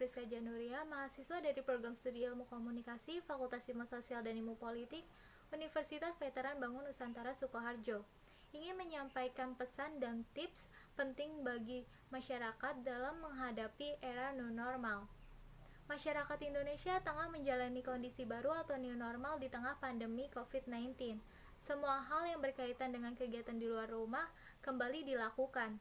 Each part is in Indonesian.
Rizka Januria, mahasiswa dari Program Studi Ilmu Komunikasi, Fakultas Ilmu Sosial dan Ilmu Politik, Universitas Veteran Bangun Nusantara Sukoharjo. Ingin menyampaikan pesan dan tips penting bagi masyarakat dalam menghadapi era new normal. Masyarakat Indonesia tengah menjalani kondisi baru atau new normal di tengah pandemi COVID-19. Semua hal yang berkaitan dengan kegiatan di luar rumah kembali dilakukan.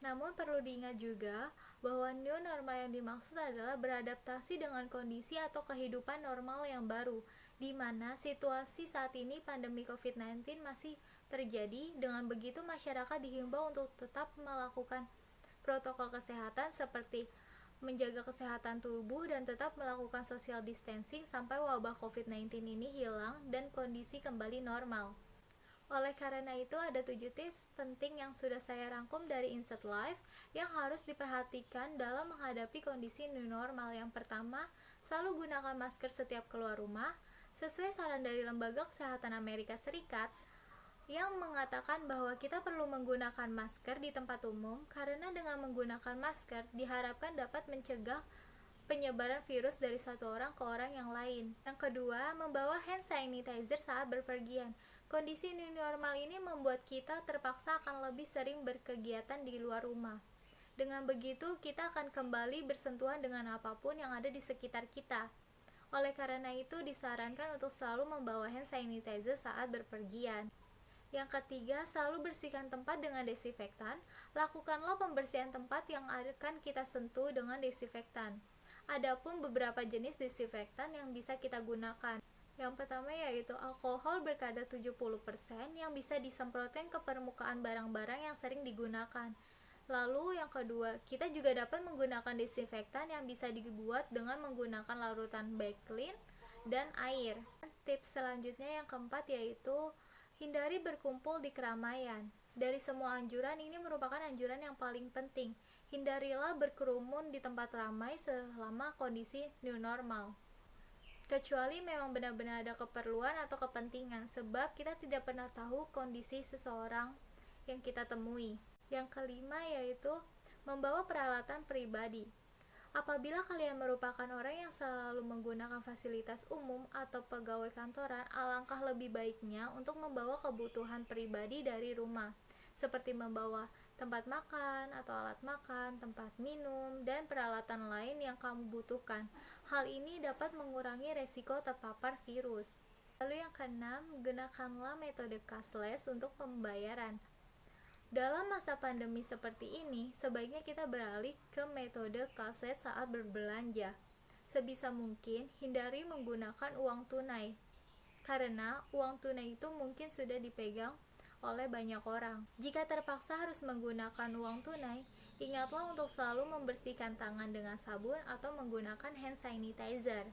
Namun perlu diingat juga bahwa new normal yang dimaksud adalah beradaptasi dengan kondisi atau kehidupan normal yang baru, di mana situasi saat ini pandemi COVID-19 masih terjadi. Dengan begitu masyarakat dihimbau untuk tetap melakukan protokol kesehatan seperti menjaga kesehatan tubuh dan tetap melakukan social distancing sampai wabah COVID-19 ini hilang dan kondisi kembali normal. Oleh karena itu, ada 7 tips penting yang sudah saya rangkum dari Insight Life yang harus diperhatikan dalam menghadapi kondisi new normal. Yang pertama, selalu gunakan masker setiap keluar rumah. Sesuai saran dari Lembaga Kesehatan Amerika Serikat, yang mengatakan bahwa kita perlu menggunakan masker di tempat umum karena dengan menggunakan masker diharapkan dapat mencegah penyebaran virus dari satu orang ke orang yang lain. Yang kedua, membawa hand sanitizer saat berpergian. Kondisi new normal ini membuat kita terpaksa akan lebih sering berkegiatan di luar rumah. Dengan begitu, kita akan kembali bersentuhan dengan apapun yang ada di sekitar kita. Oleh karena itu, disarankan untuk selalu membawa hand sanitizer saat berpergian. Yang ketiga, selalu bersihkan tempat dengan desinfektan. Lakukanlah pembersihan tempat yang akan kita sentuh dengan desinfektan. Adapun beberapa jenis desinfektan yang bisa kita gunakan. Yang pertama yaitu alkohol berkadar 70% yang bisa disemprotkan ke permukaan barang-barang yang sering digunakan. Lalu yang kedua, kita juga dapat menggunakan desinfektan yang bisa dibuat dengan menggunakan larutan Baclean dan air. Tips selanjutnya yang keempat yaitu hindari berkumpul di keramaian. Dari semua anjuran, ini merupakan anjuran yang paling penting. Hindarilah berkerumun di tempat ramai selama kondisi new normal. Kecuali memang benar-benar ada keperluan atau kepentingan, sebab kita tidak pernah tahu kondisi seseorang yang kita temui. Yang kelima yaitu membawa peralatan pribadi. Apabila kalian merupakan orang yang selalu menggunakan fasilitas umum atau pegawai kantoran, alangkah lebih baiknya untuk membawa kebutuhan pribadi dari rumah, seperti membawa tempat makan atau alat makan, tempat minum, dan peralatan lain yang kamu butuhkan. Hal ini dapat mengurangi resiko terpapar virus. Lalu yang keenam, gunakanlah metode cashless untuk pembayaran. Dalam masa pandemi seperti ini, sebaiknya kita beralih ke metode cashless saat berbelanja. Sebisa mungkin, hindari menggunakan uang tunai, karena uang tunai itu mungkin sudah dipegang oleh banyak orang. Jika terpaksa harus menggunakan uang tunai, ingatlah untuk selalu membersihkan tangan dengan sabun atau menggunakan hand sanitizer.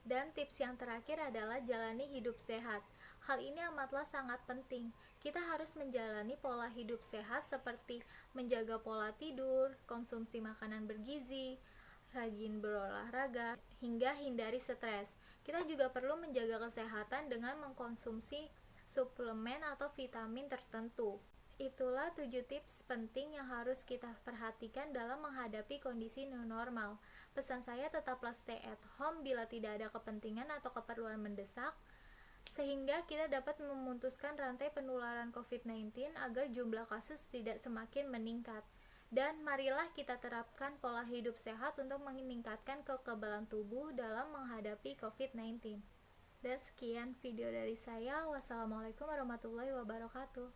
Dan tips yang terakhir adalah jalani hidup sehat. Hal ini amatlah sangat penting. Kita harus menjalani pola hidup sehat seperti menjaga pola tidur, konsumsi makanan bergizi, rajin berolahraga, hingga hindari stres. Kita juga perlu menjaga kesehatan dengan mengkonsumsi suplemen atau vitamin tertentu. Itulah 7 tips penting yang harus kita perhatikan dalam menghadapi kondisi new normal. Pesan saya, tetaplah stay at home bila tidak ada kepentingan atau keperluan mendesak, sehingga kita dapat memutuskan rantai penularan COVID-19 agar jumlah kasus tidak semakin meningkat. Dan marilah kita terapkan pola hidup sehat untuk meningkatkan kekebalan tubuh dalam menghadapi COVID-19. Dan sekian video dari saya. Wassalamualaikum warahmatullahi wabarakatuh.